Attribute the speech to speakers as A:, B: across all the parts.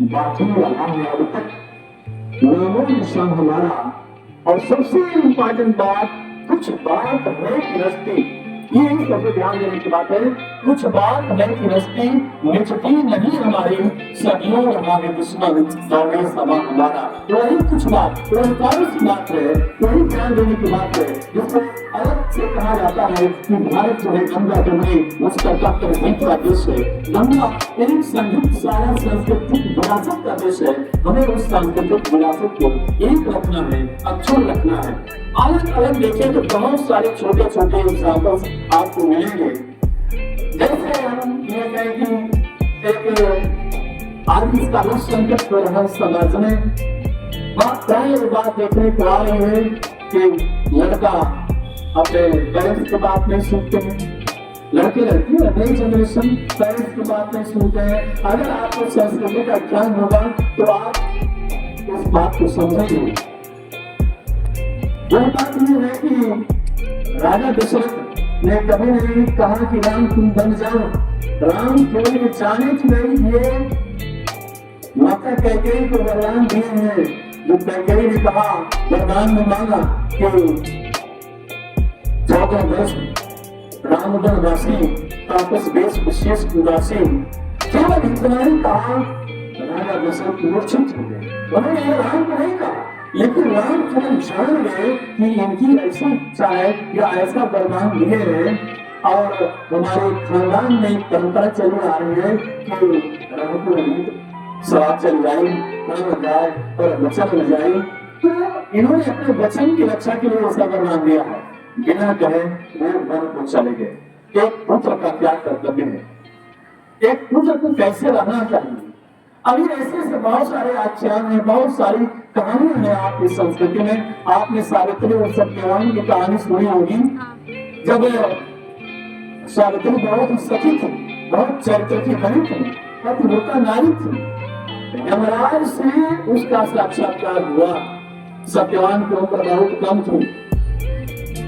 A: बाकी हम अब तक नामो निशान हमारा। और सबसे इम्पोर्टेंट बात, कुछ बात है कि रस्ते, ये सबसे ध्यान देने की बात है। कुछ बात है कि रस्ते मिटती नहीं हमारी, सदियों हमारे दुश्मन दौड़े समा हमारा। वही कुछ बात, वही कौन सी बात है, वही ध्यान देने की बात है जिसको अलग से कहा जाता है कि भारत जो है गंगा जमुनी उसका तख्त का देश है। गंगा एक संयुक्त सारा सांस्कृतिक विरासत का देश है। हमें उस सांस्कृतिक विरासत को एक रखना है, अक्षुण्ण रखना है। अलग अलग देखें तो बहुत सारे छोटे छोटे एग्जाम्पल्स आपको मिलेंगे। जैसे हम ये कहें कि एक आदमी का उस संकट पर रहा समाज में पहले बात देखने को आ रही है कि लड़का अपने पेरेंट्स की बात नहीं सुनते हैं, लड़के लड़की नई जनरेशन पेरेंट्स की बात नहीं सुनते हैं। अगर आपको संस्कृति का ज्ञान होगा तो आप इस बात को समझेंगे। वह बात यह है कि राजा दशरथ ने कभी नहीं कहा कि राम तुम बन जाओ। राम केवल जाने की नहीं, ये माता कैकेयी को वरदान दिए हैं। जो कैकेयी ने कहा, वरदान में मांगा कि 14 वर्ष राम वनवासी तापस वेश विशेष उदासी, केवल इतना ही कहा। राजा दशरथ मूर्छित हो गए। उन्होंने ये राम को नहीं कहा, लेकिन राम केवल जान गए कि इनकी ऐसी इच्छा है या ऐसा वरदान दिए हैं। और हमारे खानदान में परंपरा चली आ रही है कि राम को सवाल चल जाए, राम जाए और वचन मिल जाए। तो इन्होंने अपने वचन की रक्षा के लिए ऐसा वरदान दिया है। बिना कहे वो वन को चले गए। एक पुत्र का क्या कर्तव्य है, एक पुत्र को कैसे रहना चाहिए। अभी ऐसे ऐसे बहुत सारे आख्यान हैं, बहुत सारी कहानियां हैं आपकी संस्कृति में। आपने सावित्री और सत्यवान की कहानी सुनी होगी। जब सावित्री बहुत सखी थी, बहुत चरित्र की धनी थी, पतिव्रता नारी थी, यमराज से उसका साक्षात्कार हुआ। सत्यवान की उम्र बहुत कम थी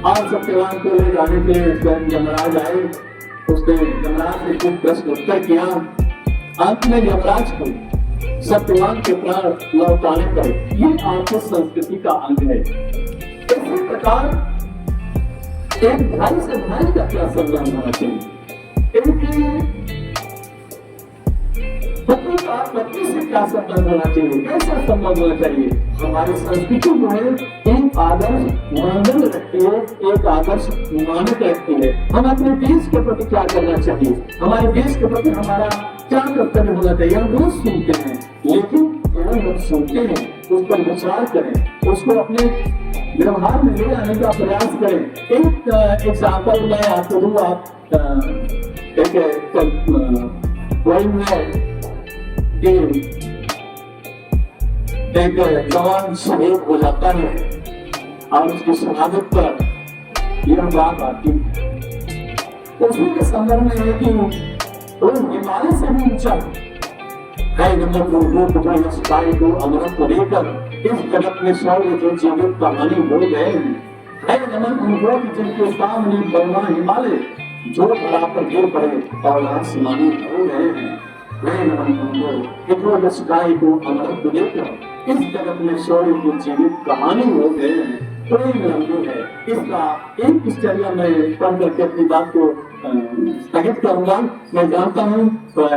A: और सत्यवान को ले जाने के लिए यमराज आए। उसने यमराज से कुछ प्रश्न उत्तर किया। अंत में यमराज को सत्यवान के प्राण लौटाने पर ये आपकी संस्कृति का अंग है। इसी प्रकार एक भाई से भाई का क्या संबंध होना चाहिए, एक पति का पत्नी से क्या संबंध होना चाहिए, कैसा संबंध होना चाहिए। हमारी संस्कृति जो है एक आदर्श मानदंड रखती है, एक आदर्श मानक रखती है। हम अपने देश के प्रति क्या करना चाहिए, हमारे देश के प्रति हमारा क्या कर्तव्य होना चाहिए। हम रोज सुनते हैं, लेकिन केवल हम सुनते हैं, उस पर विचार करें, उसको अपने व्यवहार में ले आने का प्रयास करें। एक एग्जाम्पल मैं आपको दूंगा। एक जवान शहीद हो जाता है और उसकी शहादत पर यह बात आती है। उसी के संदर्भ में है कि वो हिमालय से भी ऊंचा है। नंबर दो सिपाही को अमृत को लेकर इस जगत में शौर्य जो जीवित कहानी हो गए है। नमन उनको जिनके सामने बलवा हिमालय जो धरा पर गिर पड़े और आसमानी हो गए हैं। सिपाही को अमृत को लेकर इस जगत में शौर्य की जीवित कहानी हो गए हैं। प्रेम रंगो है। इसका एक स्टोरी में पढ़ करके अपनी बात को स्थगित करूंगा। मैं जानता हूँ तो